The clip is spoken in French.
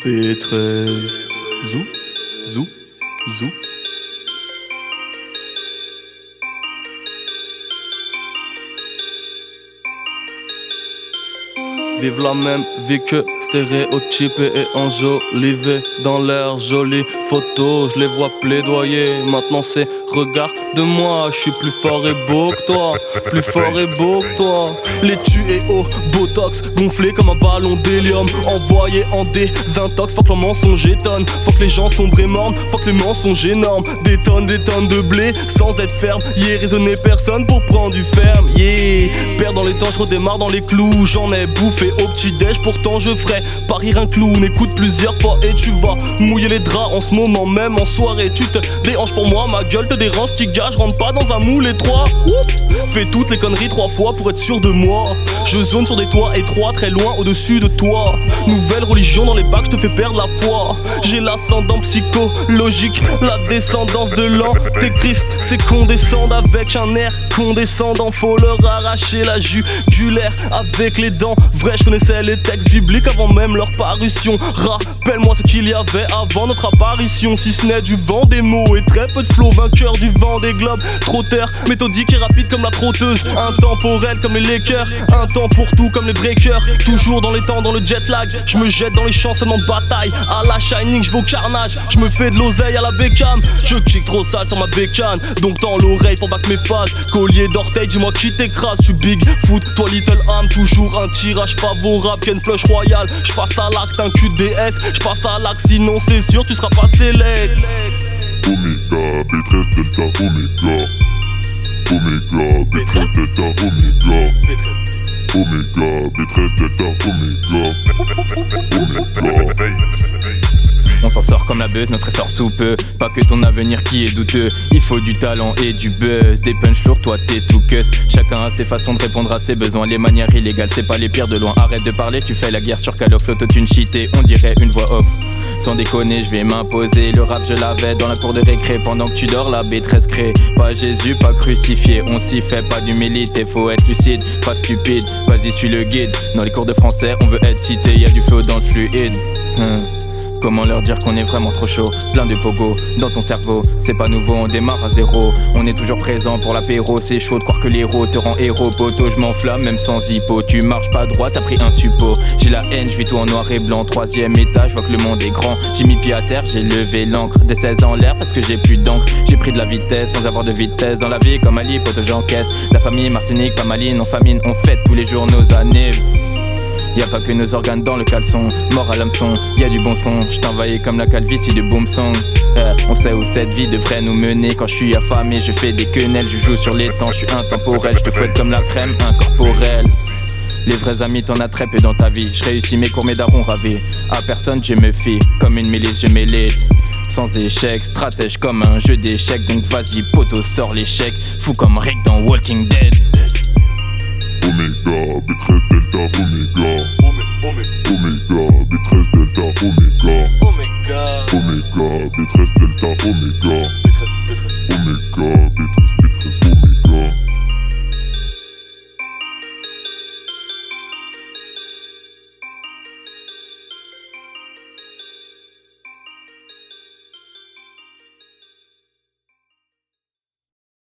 P13 Zou, zou, zou. Vive la même vie que stéréotypés et enjolivés dans leurs jolies photos. Je les vois plaidoyer, maintenant c'est regarde-moi. Je suis plus fort et beau que toi, plus fort et beau que toi. Les tués au botox, gonflés comme un ballon d'hélium, envoyés en désintox. Faut que le mensonge étonne, faut que les gens sombrent et mornes, faut que les mensonges énormes. Des tonnes de blé sans être ferme. Yeah, raisonner personne pour prendre du ferme. Yeah, perds dans les temps, je redémarre dans les clous. J'en ai bouffé au petit-déj, pourtant je ferai pas rire un clown. Écoute plusieurs fois et tu vas mouiller les draps en ce moment même. En soirée tu te déhanches pour moi, ma gueule te dérange, petit gars, je rentre pas dans un moule étroit. Fais toutes les conneries 3 fois pour être sûr de moi. Je zone sur des toits étroits, très loin au-dessus de toi. Nouvelle religion dans les bacs, je te fais perdre la foi. J'ai l'ascendant psychologique, la descendance de l'antéchrist. C'est condescendre avec un air condescendant. Faut leur arracher la jugulaire avec les dents. Vrai, je connaissais les textes bibliques avant même leur parution. Rappelle-moi ce qu'il y avait avant notre apparition. Si ce n'est du vent, des mots et très peu de flow. Vainqueur du vent des globes, trotteur, méthodique et rapide comme la trotteuse. Intemporel comme les Lakers, un temps pour tout comme les breakers. Toujours dans les temps, dans le jet lag. Je me jette dans les champs seulement de bataille. À la Shining, je vais au carnage. Je me fais de l'oseille à la Beckham. Je kick trop sale sur ma bécane, donc dans l'oreille pour battre mes phases. Collier d'orteil, dis-moi qui t'écrase. Je suis big foot, toi little âme. Toujours un tirage favorable, Ken flush royal. Je passe à l'acte, un QDS. Je passe à l'acte, sinon c'est sûr tu seras pas sélect. Oméga, B13 Delta Oméga. Oméga, B13 Delta Oméga. Oméga, B13 Delta Oméga. Oméga. On s'en sort comme la buzz, notre essor sous peu. Pas que ton avenir qui est douteux. Il faut du talent et du buzz. Des punch lourds, toi t'es tout cuss. Chacun a ses façons de répondre à ses besoins. Les manières illégales, c'est pas les pires de loin. Arrête de parler, tu fais la guerre sur Call of. L'autotune cheaté, on dirait une voix off. Sans déconner, je vais m'imposer. Le rap, je l'avais dans la cour de récré. Pendant que tu dors, la B13 crée. Pas Jésus, pas crucifié. On s'y fait pas d'humilité, faut être lucide, pas stupide. Vas-y, suis le guide. Dans les cours de français, on veut être cité. Y'a du flow dans le fluide. Comment leur dire qu'on est vraiment trop chaud? Plein de pogo dans ton cerveau. C'est pas nouveau, on démarre à zéro. On est toujours présent pour l'apéro. C'est chaud de croire que l'héros te rend héros. Poto, je m'enflamme même sans hippo. Tu marches pas droit, t'as pris un suppo. J'ai la haine, je vis tout en noir et blanc. 3e étage, je vois que le monde est grand. J'ai mis pied à terre, j'ai levé l'encre. Des 16 en l'air parce que j'ai plus d'encre. J'ai pris de la vitesse sans avoir de vitesse. Dans la vie comme Ali, poto j'encaisse. La famille Martinique, pas Maline, on famine. On fête tous les jours nos années. Y'a pas que nos organes dans le caleçon, mort à l'hameçon, y'a du bon son. J't'envahis comme la calvitie de Boom Song. On sait où cette vie devrait nous mener. Quand je suis affamé, je fais des quenelles. Je joue sur les temps, je suis intemporel. Je te fouette comme la crème incorporelle. Les vrais amis t'en as très peu dans ta vie. Je réussis mes cours, mes darons ravis. À personne je me fie, comme une milice je m'élite. Sans échec, stratège comme un jeu d'échecs. Donc vas-y poto, sors l'échec. Fou comme Rick dans Walking Dead. Oméga, B13